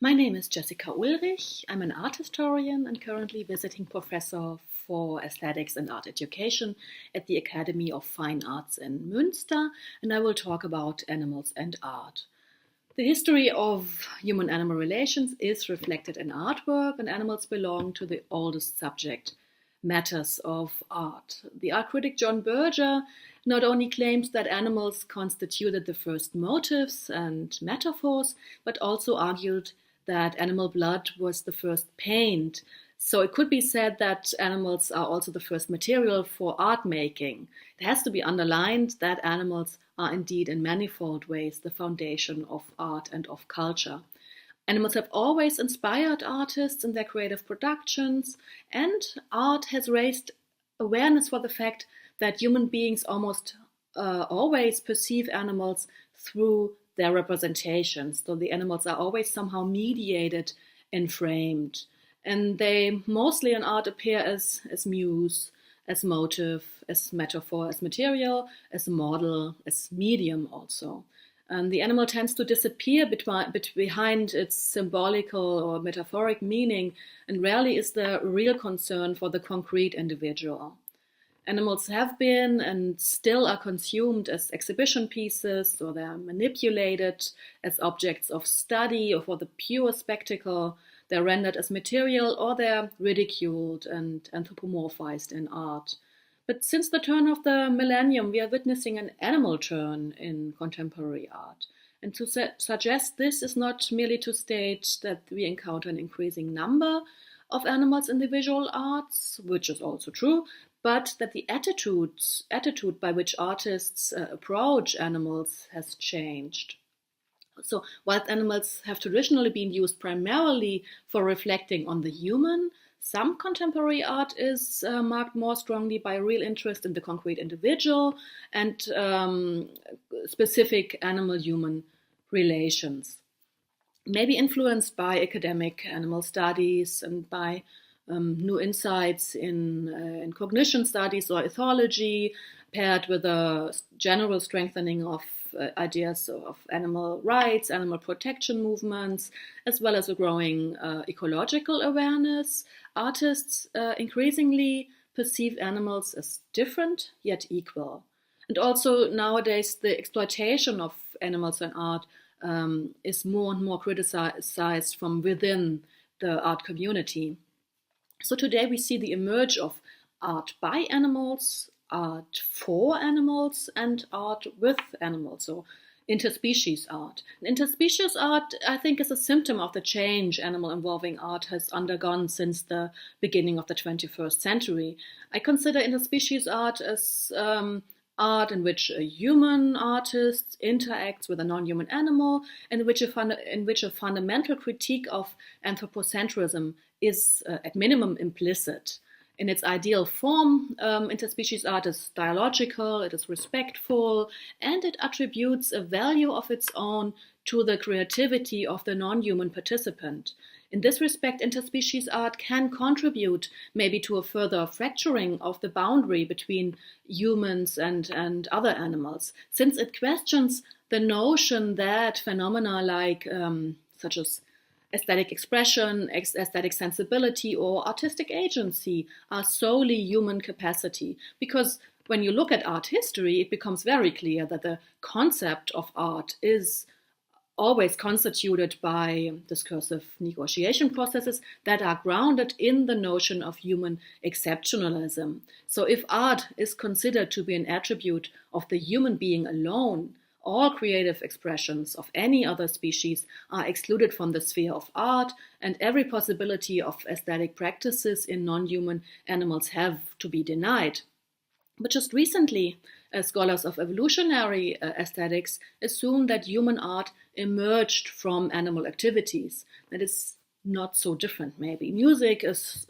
My name is Jessica Ullrich. I'm an art historian and currently visiting professor for aesthetics and art education at the Academy of Fine Arts in Muenster, and I will talk about animals and art. The history of human-animal relations is reflected in artwork, and animals belong to the oldest subject matters of art. The art critic John Berger not only claims that animals constituted the first motifs and metaphors, but also argued that animal blood was the first paint. So it could be said that animals are also the first material for art making. It has to be underlined that animals are indeed in manifold ways the foundation of art and of culture. Animals have always inspired artists in their creative productions, and art has raised awareness for the fact that human beings almost always perceive animals through their representations. So the animals are always somehow mediated and framed. And they mostly in art appear as muse, as motive, as metaphor, as material, as model, as medium also. The animal tends to disappear behind its symbolical or metaphoric meaning, and rarely is there real concern for the concrete individual. Animals have been and still are consumed as exhibition pieces, or they're manipulated as objects of study or for the pure spectacle. They're rendered as material, or they're ridiculed and anthropomorphized in art. But since the turn of the millennium, we are witnessing an animal turn in contemporary art. And to suggest this is not merely to state that we encounter an increasing number of animals in the visual arts, which is also true, but that the attitude by which artists approach animals has changed. So while animals have traditionally been used primarily for reflecting on the human, some contemporary art is marked more strongly by a real interest in the concrete individual and specific animal-human relations. Maybe influenced by academic animal studies and by new insights in cognition studies or ethology, paired with a general strengthening of ideas of animal rights, animal protection movements, as well as a growing ecological awareness. Artists increasingly perceive animals as different yet equal. And also nowadays the exploitation of animals in art is more and more criticized from within the art community. So today we see the emerge of art by animals, art for animals, and art with animals, so interspecies art. And interspecies art, I think, is a symptom of the change animal-involving art has undergone since the beginning of the 21st century. I consider interspecies art as art in which a human artist interacts with a non-human animal, and in which a fundamental critique of anthropocentrism is at minimum implicit. In its ideal form, interspecies art is dialogical, it is respectful, and it attributes a value of its own to the creativity of the non-human participant. In this respect, interspecies art can contribute maybe to a further fracturing of the boundary between humans and other animals, since it questions the notion that phenomena like such as aesthetic expression, aesthetic sensibility, or artistic agency are solely human capacity. Because when you look at art history, it becomes very clear that the concept of art is always constituted by discursive negotiation processes that are grounded in the notion of human exceptionalism. So if art is considered to be an attribute of the human being alone, all creative expressions of any other species are excluded from the sphere of art, and every possibility of aesthetic practices in non-human animals have to be denied. But just recently, scholars of evolutionary aesthetics assume that human art emerged from animal activities. That is not so different, maybe. Music is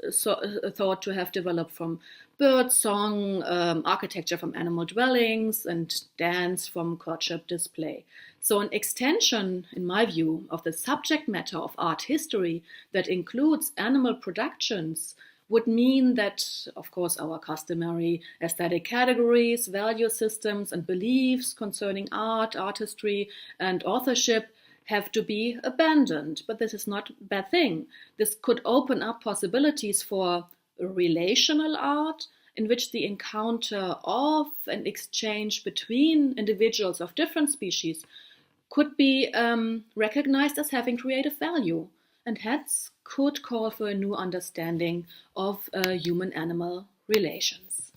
thought to have developed from bird song, architecture from animal dwellings, and dance from courtship display. So an extension, in my view, of the subject matter of art history that includes animal productions would mean that, of course, our customary aesthetic categories, value systems, and beliefs concerning art, artistry, and authorship have to be abandoned. But this is not a bad thing. This could open up possibilities for relational art, in which the encounter of and exchange between individuals of different species could be recognized as having creative value, and hence could call for a new understanding of human-animal relations.